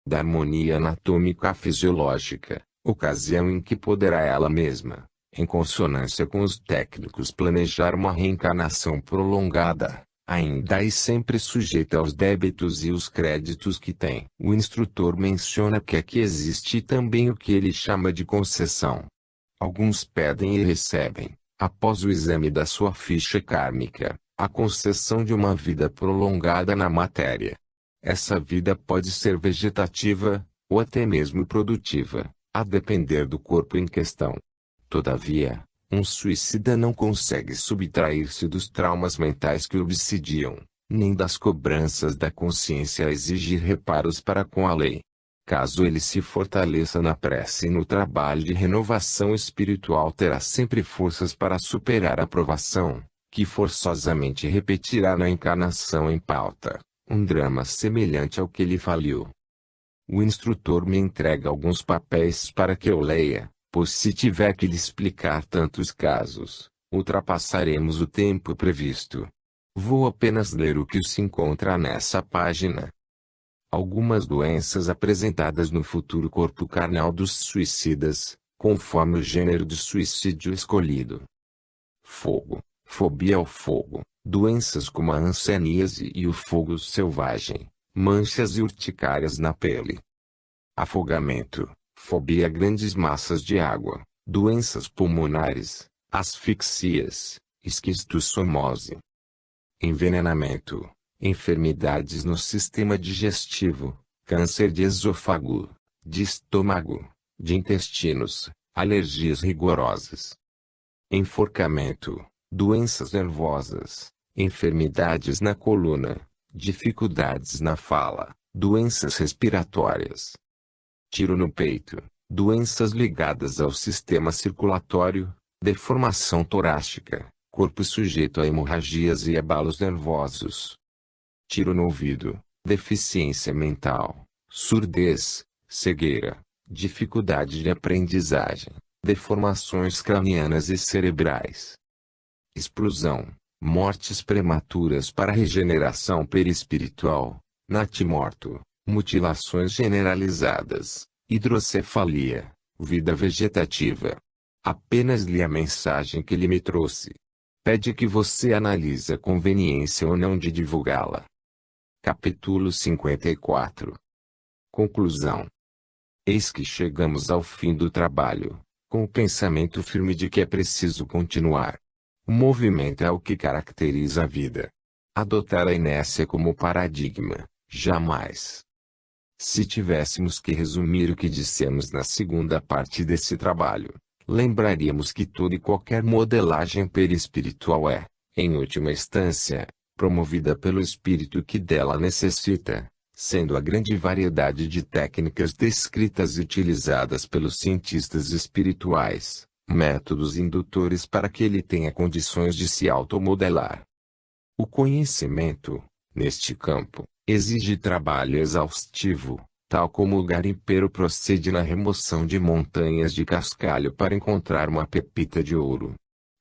da harmonia anatômica fisiológica, ocasião em que poderá ela mesma, em consonância com os técnicos, planejar uma reencarnação prolongada, ainda e sempre sujeita aos débitos e os créditos que tem. O instrutor menciona que aqui existe também o que ele chama de concessão. Alguns pedem e recebem, após o exame da sua ficha kármica, a concessão de uma vida prolongada na matéria. Essa vida pode ser vegetativa, ou até mesmo produtiva, a depender do corpo em questão. Todavia, um suicida não consegue subtrair-se dos traumas mentais que o obsidiam, nem das cobranças da consciência a exigir reparos para com a lei. Caso ele se fortaleça na prece e no trabalho de renovação espiritual, terá sempre forças para superar a provação, que forçosamente repetirá na encarnação em pauta, um drama semelhante ao que lhe faliu. O instrutor me entrega alguns papéis para que eu leia, pois se tiver que lhe explicar tantos casos, ultrapassaremos o tempo previsto. Vou apenas ler o que se encontra nessa página. Algumas doenças apresentadas no futuro corpo carnal dos suicidas, conforme o gênero de suicídio escolhido. Fogo, fobia ao fogo, doenças como a hanseníase e o fogo selvagem, manchas e urticárias na pele. Afogamento, fobia a grandes massas de água, doenças pulmonares, asfixias, esquistossomose. Envenenamento, enfermidades no sistema digestivo, câncer de esôfago, de estômago, de intestinos, alergias rigorosas. Enforcamento, doenças nervosas, enfermidades na coluna, dificuldades na fala, doenças respiratórias. Tiro no peito, doenças ligadas ao sistema circulatório, deformação torácica, corpo sujeito a hemorragias e abalos nervosos. Tiro no ouvido, deficiência mental, surdez, cegueira, dificuldade de aprendizagem, deformações cranianas e cerebrais. Explosão, mortes prematuras para regeneração perispiritual, natimorto, mutilações generalizadas, hidrocefalia, vida vegetativa. Apenas li a mensagem que ele me trouxe. Pede que você analise a conveniência ou não de divulgá-la. Capítulo 54. Conclusão. Eis que chegamos ao fim do trabalho, com o pensamento firme de que é preciso continuar. O movimento é o que caracteriza a vida. Adotar a inércia como paradigma, jamais. Se tivéssemos que resumir o que dissemos na segunda parte desse trabalho, lembraríamos que toda e qualquer modelagem perispiritual é, em última instância, promovida pelo espírito que dela necessita, sendo a grande variedade de técnicas descritas e utilizadas pelos cientistas espirituais, métodos indutores para que ele tenha condições de se automodelar. O conhecimento, neste campo, exige trabalho exaustivo, tal como o garimpeiro procede na remoção de montanhas de cascalho para encontrar uma pepita de ouro.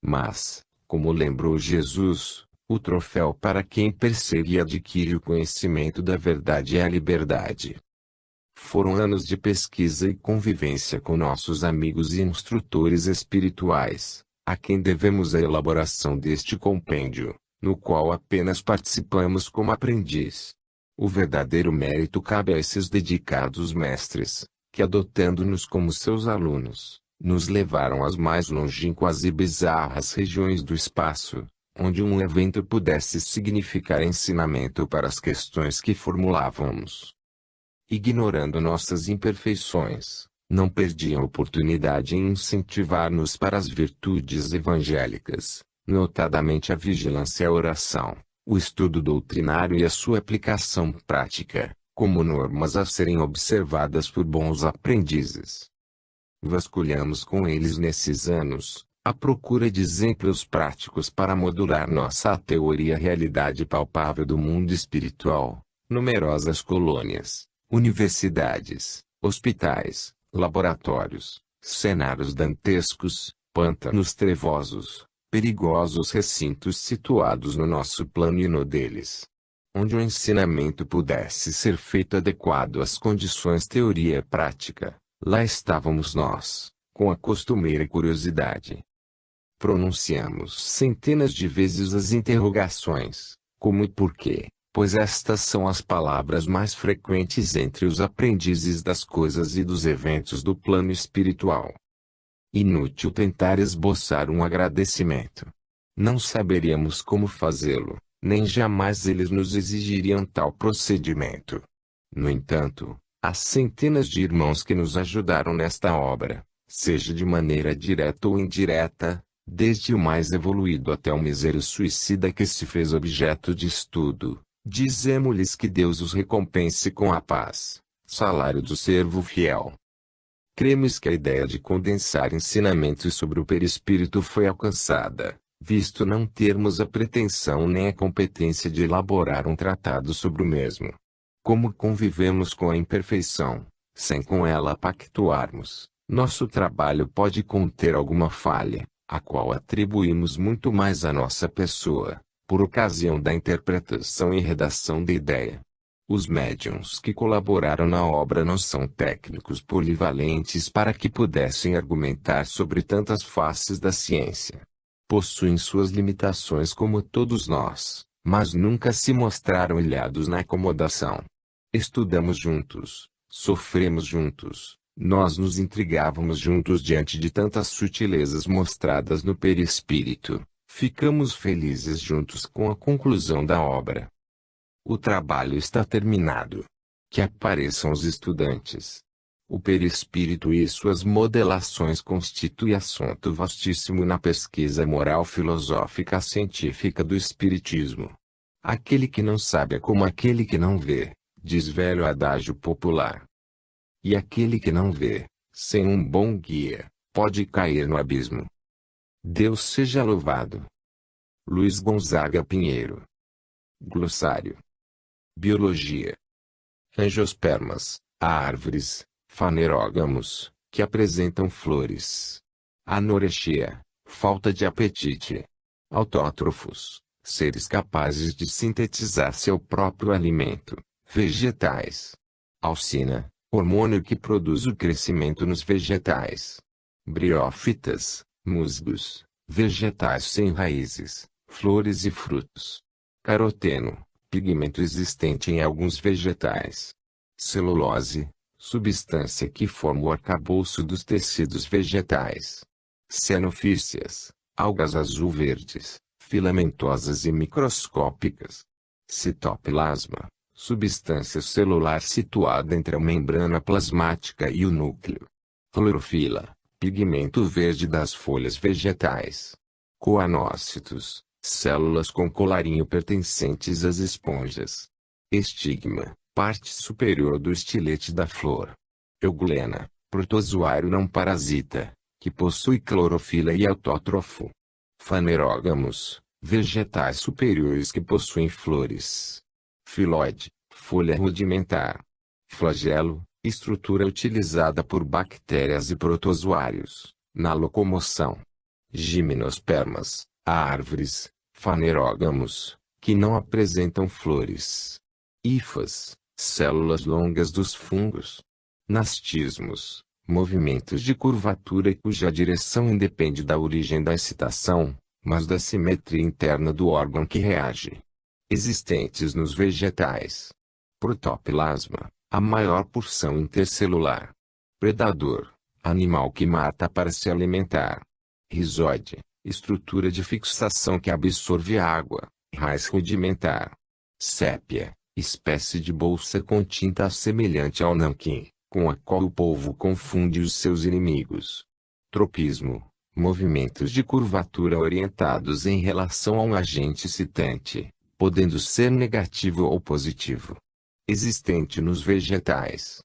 Mas, como lembrou Jesus, o troféu para quem persegue e adquire o conhecimento da verdade é a liberdade. Foram anos de pesquisa e convivência com nossos amigos e instrutores espirituais, a quem devemos a elaboração deste compêndio, no qual apenas participamos como aprendiz. O verdadeiro mérito cabe a esses dedicados mestres, que adotando-nos como seus alunos, nos levaram às mais longínquas e bizarras regiões do espaço, onde um evento pudesse significar ensinamento para as questões que formulávamos. Ignorando nossas imperfeições, não perdiam oportunidade em incentivar-nos para as virtudes evangélicas, notadamente a vigilância e a oração, o estudo doutrinário e a sua aplicação prática, como normas a serem observadas por bons aprendizes. Vasculhamos com eles nesses anos, à procura de exemplos práticos para modular nossa teoria à realidade palpável do mundo espiritual, numerosas colônias, universidades, hospitais, laboratórios, cenários dantescos, pântanos trevosos, perigosos recintos situados no nosso plano e no deles. onde o ensinamento pudesse ser feito adequado às condições teoria e prática, lá estávamos nós, com a costumeira curiosidade. Pronunciamos centenas de vezes as interrogações, como e por quê, pois estas são as palavras mais frequentes entre os aprendizes das coisas e dos eventos do plano espiritual. Inútil tentar esboçar um agradecimento. Não saberíamos como fazê-lo, nem jamais eles nos exigiriam tal procedimento. No entanto, há centenas de irmãos que nos ajudaram nesta obra, seja de maneira direta ou indireta, desde o mais evoluído até o misério suicida que se fez objeto de estudo. Dizemo-lhes que Deus os recompense com a paz, salário do servo fiel. Cremos que a ideia de condensar ensinamentos sobre o perispírito foi alcançada, visto não termos a pretensão nem a competência de elaborar um tratado sobre o mesmo. Como convivemos com a imperfeição, sem com ela pactuarmos, nosso trabalho pode conter alguma falha, a qual atribuímos muito mais à nossa pessoa, por ocasião da interpretação e redação da ideia. Os médiuns que colaboraram na obra não são técnicos polivalentes para que pudessem argumentar sobre tantas faces da ciência. Possuem suas limitações como todos nós, mas nunca se mostraram ilhados na acomodação. Estudamos juntos, sofremos juntos, nós nos intrigávamos juntos diante de tantas sutilezas mostradas no perispírito. Ficamos felizes juntos com a conclusão da obra. O trabalho está terminado. Que apareçam os estudantes. O perispírito e suas modelações constituem assunto vastíssimo na pesquisa moral filosófica científica do espiritismo. Aquele que não sabe é como aquele que não vê, diz velho adágio popular. E aquele que não vê, sem um bom guia, pode cair no abismo. Deus seja louvado. Luiz Gonzaga Pinheiro. Glossário. Biologia. Angiospermas, árvores, fanerógamos, que apresentam flores. Anorexia, falta de apetite. Autótrofos, seres capazes de sintetizar seu próprio alimento. Vegetais. Alcina, hormônio que produz o crescimento nos vegetais. Briófitas, musgos, vegetais sem raízes, flores e frutos. Caroteno, pigmento existente em alguns vegetais. Celulose, substância que forma o arcabouço dos tecidos vegetais. Cenofícias, algas azul-verdes, filamentosas e microscópicas. Citoplasma, substância celular situada entre a membrana plasmática e o núcleo. Clorofila, pigmento verde das folhas vegetais. Coanócitos, células com colarinho pertencentes às esponjas. Estigma, parte superior do estilete da flor. Euglena, protozoário não parasita, que possui clorofila e autótrofo. Fanerógamos, vegetais superiores que possuem flores. Filóide, folha rudimentar. Flagelo, estrutura utilizada por bactérias e protozoários, na locomoção. Gimnospermas, árvores, fanerógamos, que não apresentam flores. Hifas, células longas dos fungos. Nastismos, movimentos de curvatura cuja direção independe da origem da excitação, mas da simetria interna do órgão que reage. Existentes nos vegetais. Protoplasma, a maior porção intercelular. Predador, animal que mata para se alimentar. Rizóide, estrutura de fixação que absorve água, raiz rudimentar. Sépia, espécie de bolsa com tinta semelhante ao nanquim, com a qual o polvo confunde os seus inimigos. Tropismo, movimentos de curvatura orientados em relação a um agente excitante, podendo ser negativo ou positivo. Existente nos vegetais.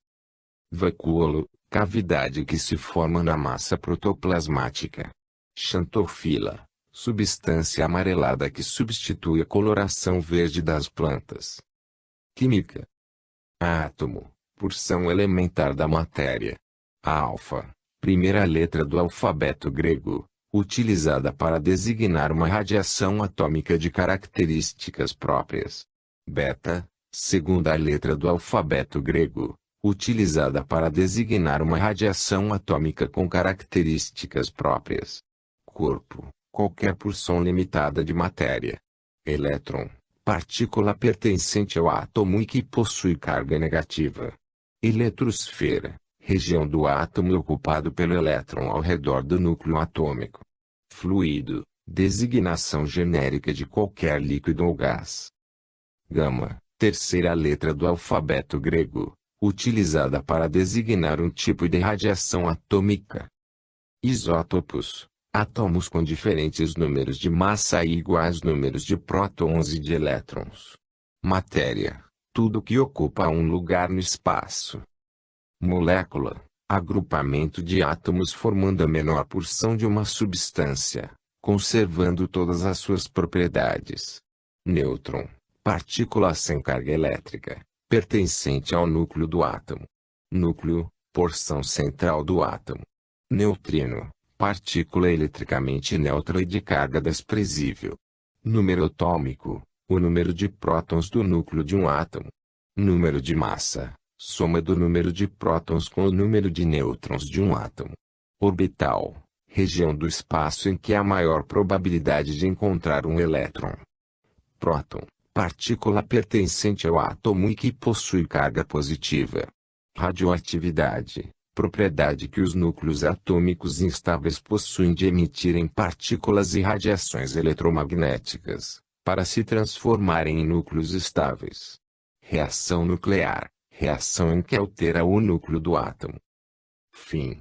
Vacúolo, cavidade que se forma na massa protoplasmática. Xantofila, substância amarelada que substitui a coloração verde das plantas. Química. Átomo, porção elementar da matéria. Alfa, primeira letra do alfabeto grego, utilizada para designar uma radiação atômica de características próprias. Beta, segunda letra do alfabeto grego, utilizada para designar uma radiação atômica com características próprias. Corpo, qualquer porção limitada de matéria. Elétron, partícula pertencente ao átomo e que possui carga negativa. Eletrosfera, região do átomo ocupado pelo elétron ao redor do núcleo atômico. Fluido, designação genérica de qualquer líquido ou gás. Gama, terceira letra do alfabeto grego, utilizada para designar um tipo de radiação atômica. Isótopos, átomos com diferentes números de massa e iguais números de prótons e de elétrons. Matéria, tudo que ocupa um lugar no espaço. Molécula, agrupamento de átomos formando a menor porção de uma substância, conservando todas as suas propriedades. Nêutron, partícula sem carga elétrica, pertencente ao núcleo do átomo. Núcleo, porção central do átomo. Neutrino, partícula eletricamente neutra e de carga desprezível. Número atômico, o número de prótons do núcleo de um átomo. Número de massa, soma do número de prótons com o número de nêutrons de um átomo. Orbital, região do espaço em que há maior probabilidade de encontrar um elétron. Próton, partícula pertencente ao átomo e que possui carga positiva. Radioatividade, propriedade que os núcleos atômicos instáveis possuem de emitirem partículas e radiações eletromagnéticas, para se transformarem em núcleos estáveis. Reação nuclear, reação em que altera o núcleo do átomo. Fim.